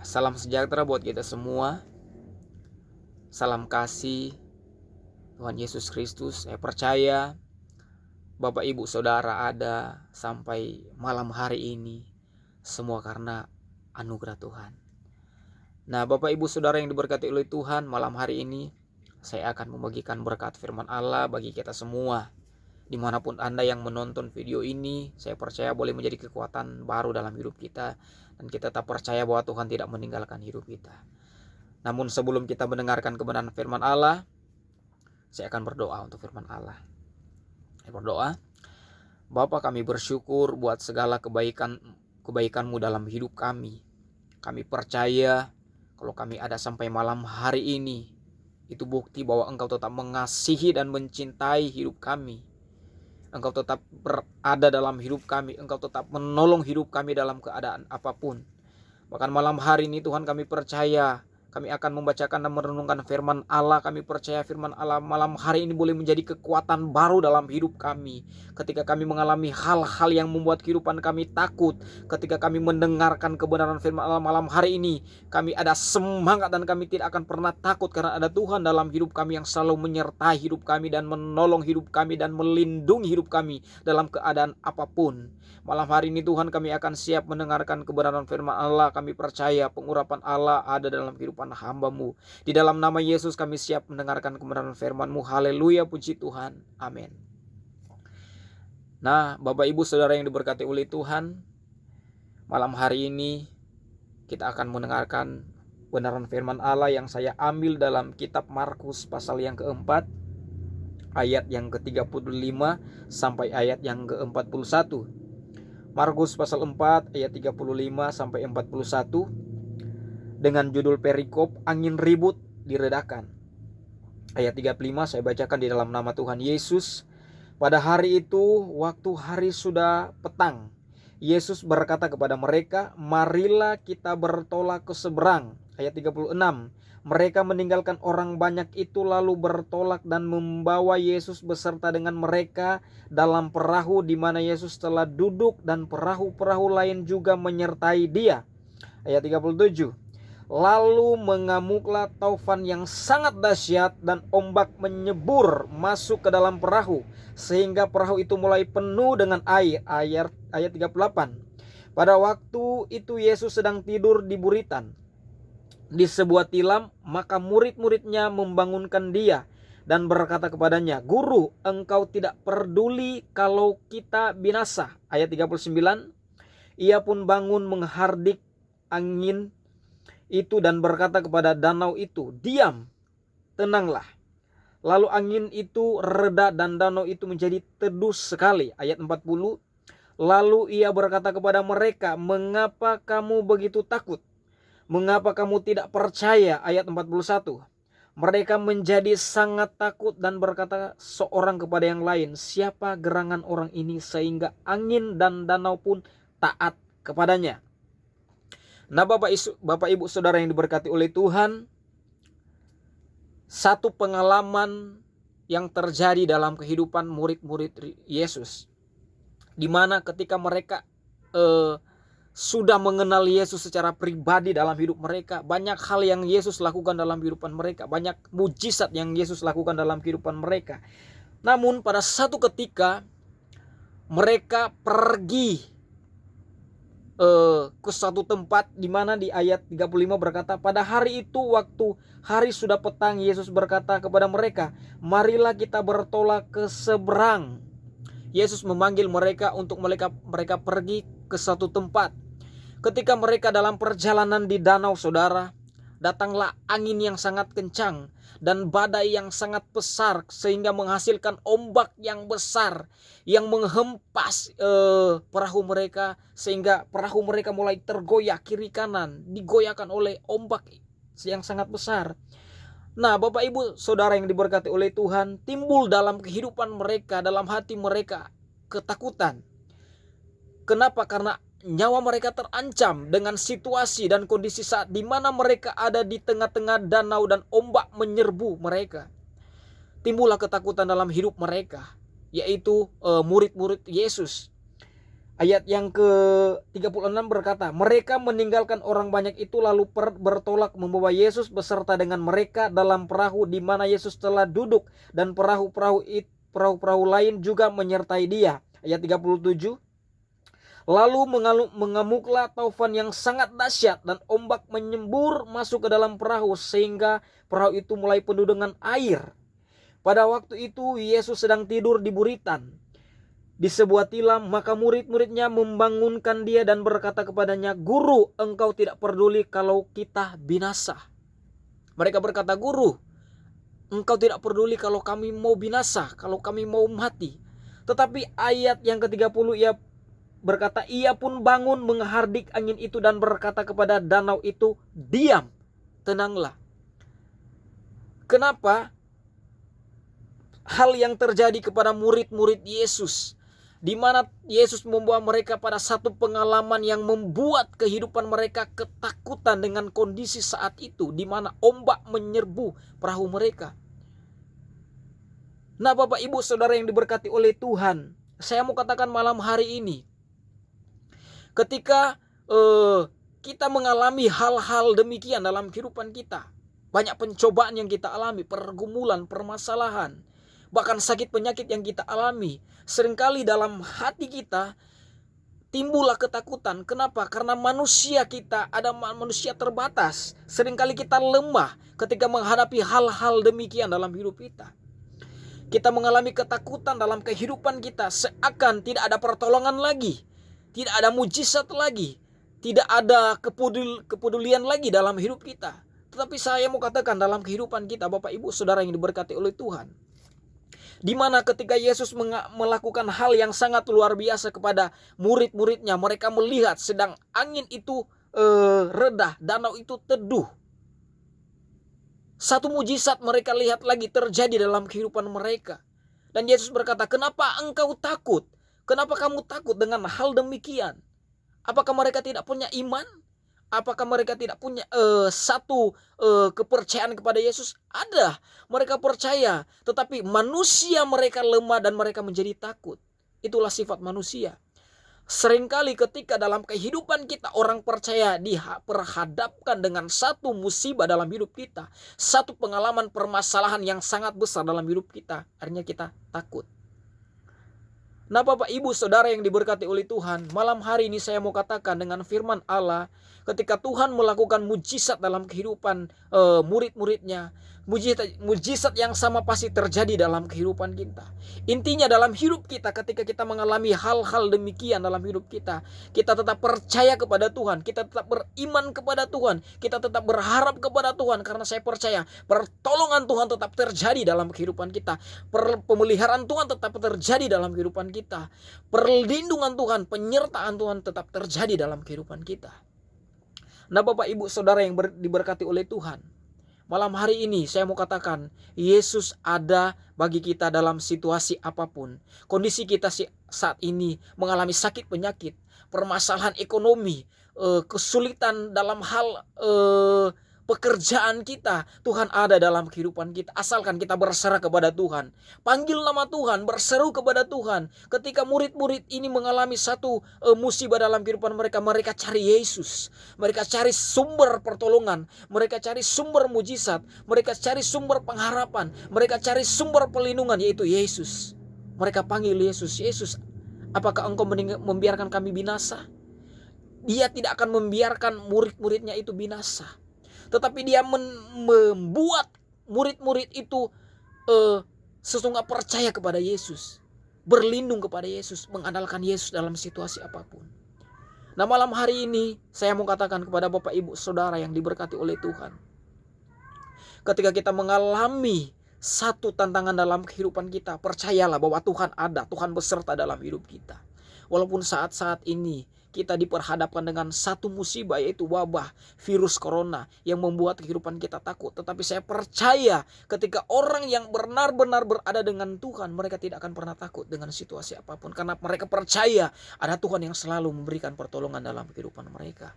Salam sejahtera buat kita semua. Salam kasih Tuhan Yesus Kristus. Saya percaya Bapak Ibu Saudara ada sampai malam hari ini semua karena anugerah Tuhan. Nah, Bapak Ibu Saudara yang diberkati oleh Tuhan, malam hari ini saya akan membagikan berkat firman Allah bagi kita semua. Dimanapun Anda yang menonton video ini, saya percaya boleh menjadi kekuatan baru dalam hidup kita. Dan kita tak percaya bahwa Tuhan tidak meninggalkan hidup kita. Namun sebelum kita mendengarkan kebenaran firman Allah, saya akan berdoa untuk firman Allah. Saya berdoa, Bapa, kami bersyukur buat segala kebaikan-Mu dalam hidup kami. Kami percaya kalau kami ada sampai malam hari ini, itu bukti bahwa Engkau tetap mengasihi dan mencintai hidup kami. Engkau tetap berada dalam hidup kami. Engkau tetap menolong hidup kami dalam keadaan apapun. Bahkan malam hari ini Tuhan, kami percaya kami akan membacakan dan merenungkan firman Allah. Kami percaya firman Allah malam hari ini boleh menjadi kekuatan baru dalam hidup kami. Ketika kami mengalami hal-hal yang membuat kehidupan kami takut, ketika kami mendengarkan kebenaran firman Allah malam hari ini, kami ada semangat dan kami tidak akan pernah takut karena ada Tuhan dalam hidup kami yang selalu menyertai hidup kami dan menolong hidup kami dan melindungi hidup kami dalam keadaan apapun. Malam hari ini Tuhan, kami akan siap mendengarkan kebenaran firman Allah. Kami percaya pengurapan Allah ada dalam kehidupan hamba-Mu. Di dalam nama Yesus kami siap mendengarkan kebenaran firman-Mu. Haleluya, puji Tuhan. Amin. Nah, Bapak Ibu Saudara yang diberkati oleh Tuhan, malam hari ini kita akan mendengarkan kebenaran firman Allah yang saya ambil dalam kitab Markus pasal yang keempat, ayat yang ke-35 sampai ayat yang ke-41. Markus pasal 4 ayat 35 sampai 41 dengan judul perikop angin ribut diredakan. Ayat 35 saya bacakan di dalam nama Tuhan Yesus. Pada hari itu, waktu hari sudah petang, Yesus berkata kepada mereka, "Marilah kita bertolak ke seberang." Ayat 36. Mereka meninggalkan orang banyak itu lalu bertolak dan membawa Yesus beserta dengan mereka dalam perahu di mana Yesus telah duduk, dan perahu-perahu lain juga menyertai Dia. Ayat 37. Lalu mengamuklah taufan yang sangat dahsyat dan ombak menyebur masuk ke dalam perahu sehingga perahu itu mulai penuh dengan air. Ayat 38. Pada waktu itu Yesus sedang tidur di buritan di sebuah tilam, maka murid-muridnya membangunkan Dia dan berkata kepadanya, "Guru, engkau tidak peduli kalau kita binasa." Ayat 39. Ia pun bangun menghardik angin itu dan berkata kepada danau itu, "Diam, tenanglah." Lalu angin itu reda dan danau itu menjadi teduh sekali. Ayat 40. Lalu ia berkata kepada mereka, "Mengapa kamu begitu takut? Mengapa kamu tidak percaya?" Ayat 41. Mereka menjadi sangat takut dan berkata seorang kepada yang lain, "Siapa gerangan orang ini sehingga angin dan danau pun taat kepadanya?" Nah, Bapak Ibu Saudara yang diberkati oleh Tuhan, satu pengalaman yang terjadi dalam kehidupan murid-murid Yesus, di mana ketika mereka sudah mengenal Yesus secara pribadi dalam hidup mereka, banyak hal yang Yesus lakukan dalam kehidupan mereka, banyak mujizat yang Yesus lakukan dalam kehidupan mereka. Namun pada satu ketika mereka pergi ke suatu tempat di mana di ayat 35 berkata, pada hari itu waktu hari sudah petang, Yesus berkata kepada mereka, "Marilah kita bertolak ke seberang." Yesus memanggil mereka untuk mereka pergi ke suatu tempat. Ketika mereka dalam perjalanan di danau, saudara, datanglah angin yang sangat kencang dan badai yang sangat besar sehingga menghasilkan ombak yang besar yang menghempas perahu mereka, sehingga perahu mereka mulai tergoyak kiri kanan, digoyahkan oleh ombak yang sangat besar. Nah, Bapak Ibu Saudara yang diberkati oleh Tuhan, timbul dalam kehidupan mereka, dalam hati mereka ketakutan. Kenapa? Karena nyawa mereka terancam dengan situasi dan kondisi saat di mana mereka ada di tengah-tengah danau dan ombak menyerbu mereka. Timbullah ketakutan dalam hidup mereka, yaitu murid-murid Yesus. Ayat yang ke-36 berkata, mereka meninggalkan orang banyak itu lalu bertolak membawa Yesus beserta dengan mereka dalam perahu di mana Yesus telah duduk, dan perahu-perahu lain juga menyertai dia. Ayat 37, lalu mengamuklah taufan yang sangat dahsyat dan ombak menyembur masuk ke dalam perahu sehingga perahu itu mulai penuh dengan air. Pada waktu itu Yesus sedang tidur di buritan di sebuah tilam, maka murid-muridnya membangunkan dia dan berkata kepadanya, Guru, engkau tidak peduli kalau kita binasa. Mereka berkata, Guru, engkau tidak peduli kalau kami mau binasa, kalau kami mau mati. Tetapi ayat yang ke-30 ia berkata, ia pun bangun menghardik angin itu dan berkata kepada danau itu, diam, tenanglah. Kenapa? Hal yang terjadi kepada murid-murid Yesus, di mana Yesus membawa mereka pada satu pengalaman yang membuat kehidupan mereka ketakutan dengan kondisi saat itu, di mana ombak menyerbu perahu mereka. Nah, Bapak Ibu Saudara yang diberkati oleh Tuhan, saya mau katakan malam hari ini, ketika kita mengalami hal-hal demikian dalam kehidupan kita, banyak pencobaan yang kita alami, pergumulan, permasalahan, bahkan sakit penyakit yang kita alami, seringkali dalam hati kita timbullah ketakutan. Kenapa? Karena manusia kita ada manusia terbatas. Seringkali kita lemah ketika menghadapi hal-hal demikian dalam hidup kita. Kita mengalami ketakutan dalam kehidupan kita, seakan tidak ada pertolongan lagi, tidak ada mujizat lagi, tidak ada kepedulian lagi dalam hidup kita. Tetapi saya mau katakan dalam kehidupan kita, Bapak Ibu Saudara yang diberkati oleh Tuhan, di mana ketika Yesus melakukan hal yang sangat luar biasa kepada murid-muridnya, mereka melihat sedang angin itu reda, danau itu teduh. Satu mujizat mereka lihat lagi terjadi dalam kehidupan mereka. Dan Yesus berkata, kenapa engkau takut? Kenapa kamu takut dengan hal demikian? Apakah mereka tidak punya iman? Apakah mereka tidak punya kepercayaan kepada Yesus? Ada, mereka percaya, tetapi manusia mereka lemah dan mereka menjadi takut. Itulah sifat manusia. Seringkali ketika dalam kehidupan kita orang percaya diperhadapkan dengan satu musibah dalam hidup kita, satu pengalaman permasalahan yang sangat besar dalam hidup kita, akhirnya kita takut. Nah, Bapak Ibu Saudara yang diberkati oleh Tuhan, malam hari ini saya mau katakan dengan firman Allah, ketika Tuhan melakukan mujizat dalam kehidupan murid-muridnya, mujizat yang sama pasti terjadi dalam kehidupan kita. Intinya dalam hidup kita, ketika kita mengalami hal-hal demikian dalam hidup kita, kita tetap percaya kepada Tuhan, kita tetap beriman kepada Tuhan, kita tetap berharap kepada Tuhan, karena saya percaya pertolongan Tuhan tetap terjadi dalam kehidupan kita, pemeliharaan Tuhan tetap terjadi dalam kehidupan kita, perlindungan Tuhan, penyertaan Tuhan tetap terjadi dalam kehidupan kita. Nah, Bapak Ibu Saudara yang diberkati oleh Tuhan, malam hari ini saya mau katakan, Yesus ada bagi kita dalam situasi apapun. Kondisi kita saat ini mengalami sakit penyakit, permasalahan ekonomi, kesulitan dalam hal pekerjaan kita, Tuhan ada dalam kehidupan kita. Asalkan kita berserah kepada Tuhan, panggil nama Tuhan, berseru kepada Tuhan. Ketika murid-murid ini mengalami satu musibah dalam kehidupan mereka, mereka cari Yesus, mereka cari sumber pertolongan, mereka cari sumber mujizat, mereka cari sumber pengharapan, mereka cari sumber pelindungan, yaitu Yesus. Mereka panggil Yesus, Yesus, apakah engkau membiarkan kami binasa? Dia tidak akan membiarkan murid-muridnya itu binasa, tetapi dia membuat murid-murid itu sesungguhnya percaya kepada Yesus, berlindung kepada Yesus, mengandalkan Yesus dalam situasi apapun. Nah, malam hari ini saya mau katakan kepada Bapak Ibu Saudara yang diberkati oleh Tuhan, ketika kita mengalami satu tantangan dalam kehidupan kita, percayalah bahwa Tuhan ada, Tuhan beserta dalam hidup kita. Walaupun saat-saat ini kita diperhadapkan dengan satu musibah, yaitu wabah virus corona yang membuat kehidupan kita takut, tetapi saya percaya ketika orang yang benar-benar berada dengan Tuhan, mereka tidak akan pernah takut dengan situasi apapun, karena mereka percaya ada Tuhan yang selalu memberikan pertolongan dalam kehidupan mereka.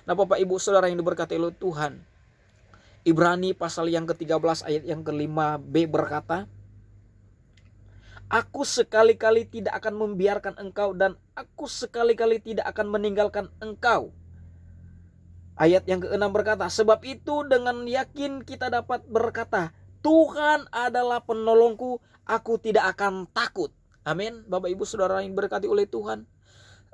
Nah, Bapak Ibu Saudara yang diberkati oleh Tuhan, Ibrani pasal yang ke-13 ayat yang ke-5b berkata, Aku sekali-kali tidak akan membiarkan engkau dan aku sekali-kali tidak akan meninggalkan engkau. Ayat yang ke-6 berkata, sebab itu dengan yakin kita dapat berkata, Tuhan adalah penolongku, aku tidak akan takut. Amin. Bapak ibu saudara yang berkati oleh Tuhan,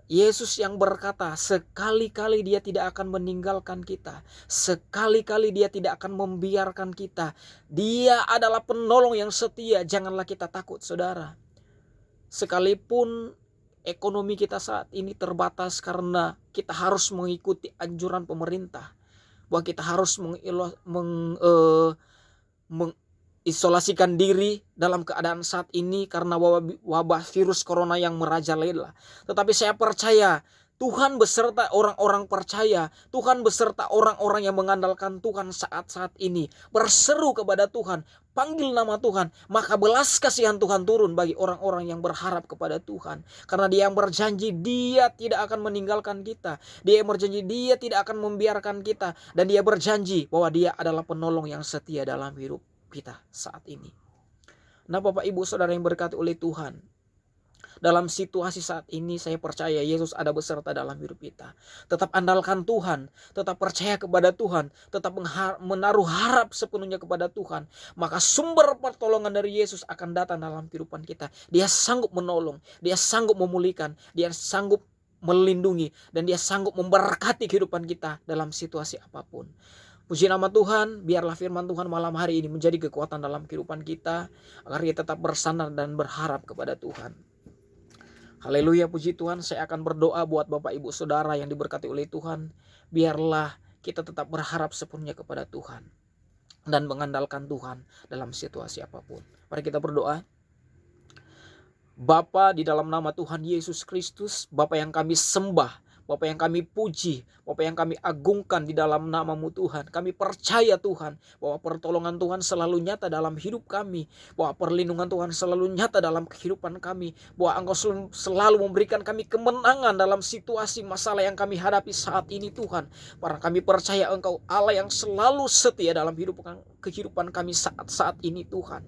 Yesus yang berkata sekali-kali dia tidak akan meninggalkan kita. Sekali-kali dia tidak akan membiarkan kita. Dia adalah penolong yang setia. Janganlah kita takut saudara. Sekalipun ekonomi kita saat ini terbatas karena kita harus mengikuti anjuran pemerintah. Bahwa kita harus mengisolasikan diri dalam keadaan saat ini karena wabah virus corona yang merajalela. Tetapi saya percaya Tuhan beserta orang-orang percaya, Tuhan beserta orang-orang yang mengandalkan Tuhan saat-saat ini. Berseru kepada Tuhan, panggil nama Tuhan, maka belas kasihan Tuhan turun bagi orang-orang yang berharap kepada Tuhan. Karena Dia yang berjanji Dia tidak akan meninggalkan kita. Dia yang berjanji Dia tidak akan membiarkan kita. Dan Dia berjanji bahwa Dia adalah penolong yang setia dalam hidup kita saat ini. Nah Bapak Ibu Saudara yang berkati oleh Tuhan, dalam situasi saat ini saya percaya Yesus ada beserta dalam hidup kita. Tetap andalkan Tuhan, tetap percaya kepada Tuhan, tetap menaruh harap sepenuhnya kepada Tuhan. Maka sumber pertolongan dari Yesus akan datang dalam kehidupan kita. Dia sanggup menolong, Dia sanggup memulihkan, Dia sanggup melindungi, dan Dia sanggup memberkati kehidupan kita dalam situasi apapun. Puji nama Tuhan, biarlah firman Tuhan malam hari ini menjadi kekuatan dalam kehidupan kita, agar kita tetap bersandar dan berharap kepada Tuhan. Haleluya, puji Tuhan. Saya akan berdoa buat Bapak Ibu Saudara yang diberkati oleh Tuhan. Biarlah kita tetap berharap sepenuhnya kepada Tuhan dan mengandalkan Tuhan dalam situasi apapun. Mari kita berdoa. Bapa, di dalam nama Tuhan Yesus Kristus, Bapa yang kami sembah, Bapa yang kami puji, Bapa yang kami agungkan di dalam nama-Mu Tuhan. Kami percaya Tuhan bahwa pertolongan Tuhan selalu nyata dalam hidup kami, bahwa perlindungan Tuhan selalu nyata dalam kehidupan kami, bahwa Engkau selalu memberikan kami kemenangan dalam situasi masalah yang kami hadapi saat ini Tuhan. Karena kami percaya Engkau Allah yang selalu setia dalam kehidupan kami saat ini Tuhan.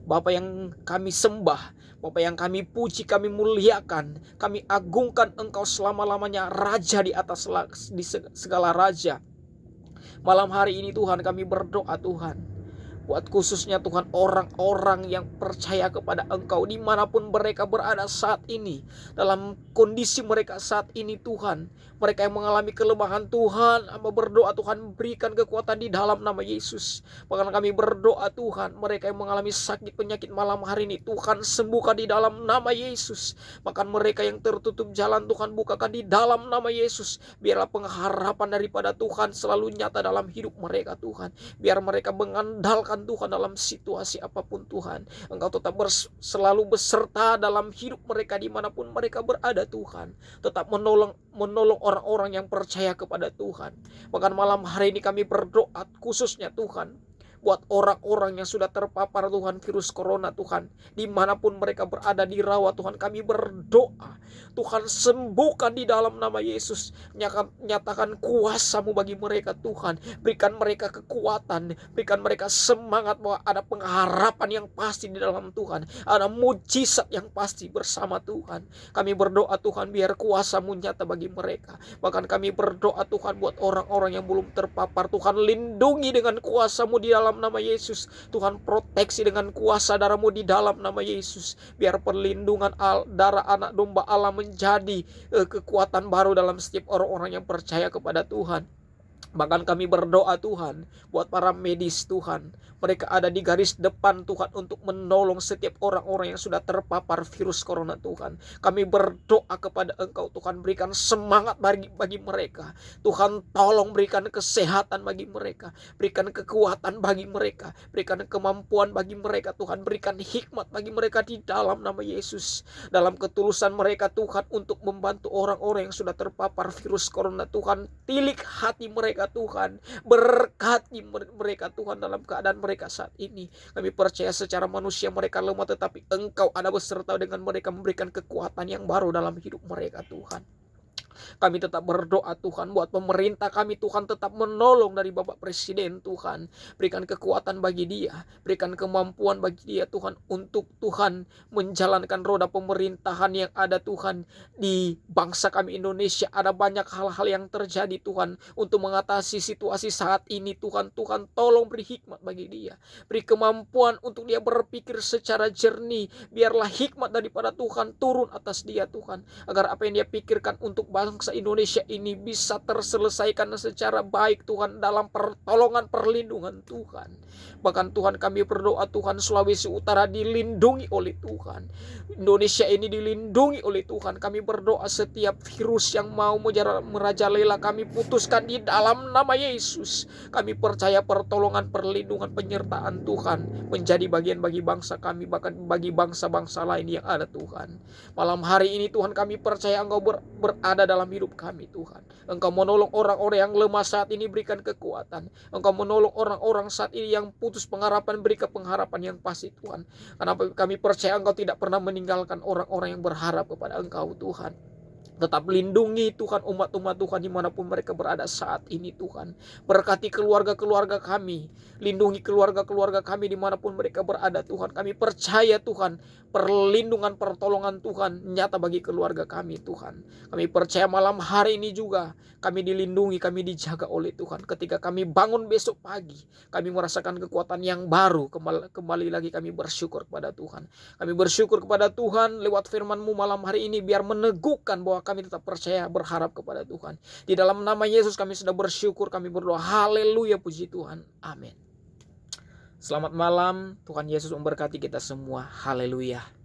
Bapa yang kami sembah, Bapa yang kami puji, kami muliakan, kami agungkan Engkau selama-lamanya, Raja di atas di segala raja. Malam hari ini Tuhan kami berdoa Tuhan, buat khususnya Tuhan orang-orang yang percaya kepada Engkau dimanapun mereka berada saat ini, dalam kondisi mereka saat ini Tuhan, mereka yang mengalami kelemahan Tuhan, hamba berdoa Tuhan berikan kekuatan di dalam nama Yesus. Bahkan kami berdoa Tuhan, mereka yang mengalami sakit penyakit malam hari ini Tuhan sembuhkan di dalam nama Yesus. Bahkan mereka yang tertutup jalan Tuhan bukakan di dalam nama Yesus. Biarlah pengharapan daripada Tuhan selalu nyata dalam hidup mereka Tuhan. Biar mereka mengandalkan Tuhan dalam situasi apapun Tuhan. Engkau tetap selalu beserta dalam hidup mereka dimanapun mereka berada Tuhan. Tetap menolong orang-orang yang percaya kepada Tuhan. Bahkan malam hari ini kami berdoa khususnya Tuhan, buat orang-orang yang sudah terpapar Tuhan virus corona Tuhan, dimanapun mereka berada dirawat Tuhan, kami berdoa Tuhan sembuhkan di dalam nama Yesus. Nyatakan kuasa-Mu bagi mereka Tuhan. Berikan mereka kekuatan, berikan mereka semangat bahwa ada pengharapan yang pasti di dalam Tuhan, ada mujizat yang pasti bersama Tuhan. Kami berdoa Tuhan biar kuasa-Mu nyata bagi mereka. Bahkan kami berdoa Tuhan buat orang-orang yang belum terpapar Tuhan, lindungi dengan kuasa-Mu di dalam nama Yesus. Tuhan proteksi dengan kuasa darah-Mu di dalam nama Yesus. Biar perlindungan darah anak domba Allah menjadi kekuatan baru dalam setiap orang-orang yang percaya kepada Tuhan. Bahkan kami berdoa Tuhan buat para medis Tuhan. Mereka ada di garis depan Tuhan untuk menolong setiap orang-orang yang sudah terpapar virus corona Tuhan. Kami berdoa kepada Engkau Tuhan, berikan semangat bagi mereka. Tuhan tolong berikan kesehatan bagi mereka. Berikan kekuatan bagi mereka. Berikan kemampuan bagi mereka Tuhan. Berikan hikmat bagi mereka di dalam nama Yesus. Dalam ketulusan mereka Tuhan untuk membantu orang-orang yang sudah terpapar virus corona Tuhan. Tilik hati mereka Tuhan, berkati mereka Tuhan dalam keadaan mereka saat ini. Kami percaya secara manusia mereka lemah, tetapi Engkau ada beserta dengan mereka, memberikan kekuatan yang baru dalam hidup mereka Tuhan. Kami tetap berdoa Tuhan buat pemerintah kami Tuhan, tetap menolong dari Bapak Presiden Tuhan. Berikan kekuatan bagi dia, berikan kemampuan bagi dia Tuhan, untuk Tuhan menjalankan roda pemerintahan yang ada Tuhan di bangsa kami Indonesia. Ada banyak hal-hal yang terjadi Tuhan untuk mengatasi situasi saat ini Tuhan. Tuhan tolong beri hikmat bagi dia, beri kemampuan untuk dia berpikir secara jernih. Biarlah hikmat daripada Tuhan turun atas dia Tuhan, agar apa yang dia pikirkan untuk bangsa Indonesia ini bisa terselesaikan secara baik Tuhan, dalam pertolongan perlindungan Tuhan. Bahkan Tuhan kami berdoa Tuhan, Sulawesi Utara dilindungi oleh Tuhan, Indonesia ini dilindungi oleh Tuhan. Kami berdoa setiap virus yang mau merajalela kami putuskan di dalam nama Yesus. Kami percaya pertolongan, perlindungan, penyertaan Tuhan menjadi bagian bagi bangsa kami, bahkan bagi bangsa-bangsa lain yang ada Tuhan. Malam hari ini Tuhan kami percaya Engkau berada dalam hidup kami Tuhan. Engkau menolong orang-orang yang lemah saat ini, berikan kekuatan. Engkau menolong orang-orang saat ini yang putus pengharapan, berikan pengharapan yang pasti Tuhan. Karena kami percaya Engkau tidak pernah meninggalkan orang-orang yang berharap kepada Engkau Tuhan. Tetap lindungi Tuhan umat-umat Tuhan dimanapun mereka berada saat ini Tuhan. Berkati keluarga-keluarga kami, lindungi keluarga-keluarga kami dimanapun mereka berada Tuhan. Kami percaya Tuhan, perlindungan pertolongan Tuhan nyata bagi keluarga kami Tuhan. Kami percaya malam hari ini juga kami dilindungi, kami dijaga oleh Tuhan. Ketika kami bangun besok pagi, kami merasakan kekuatan yang baru. Kembali lagi kami bersyukur kepada Tuhan. Kami bersyukur kepada Tuhan lewat firman-Mu malam hari ini, biar meneguhkan bahwa kami tetap percaya, berharap kepada Tuhan. Di dalam nama Yesus kami sudah bersyukur, kami berdoa. Haleluya, puji Tuhan. Amin. Selamat malam, Tuhan Yesus memberkati kita semua. Haleluya.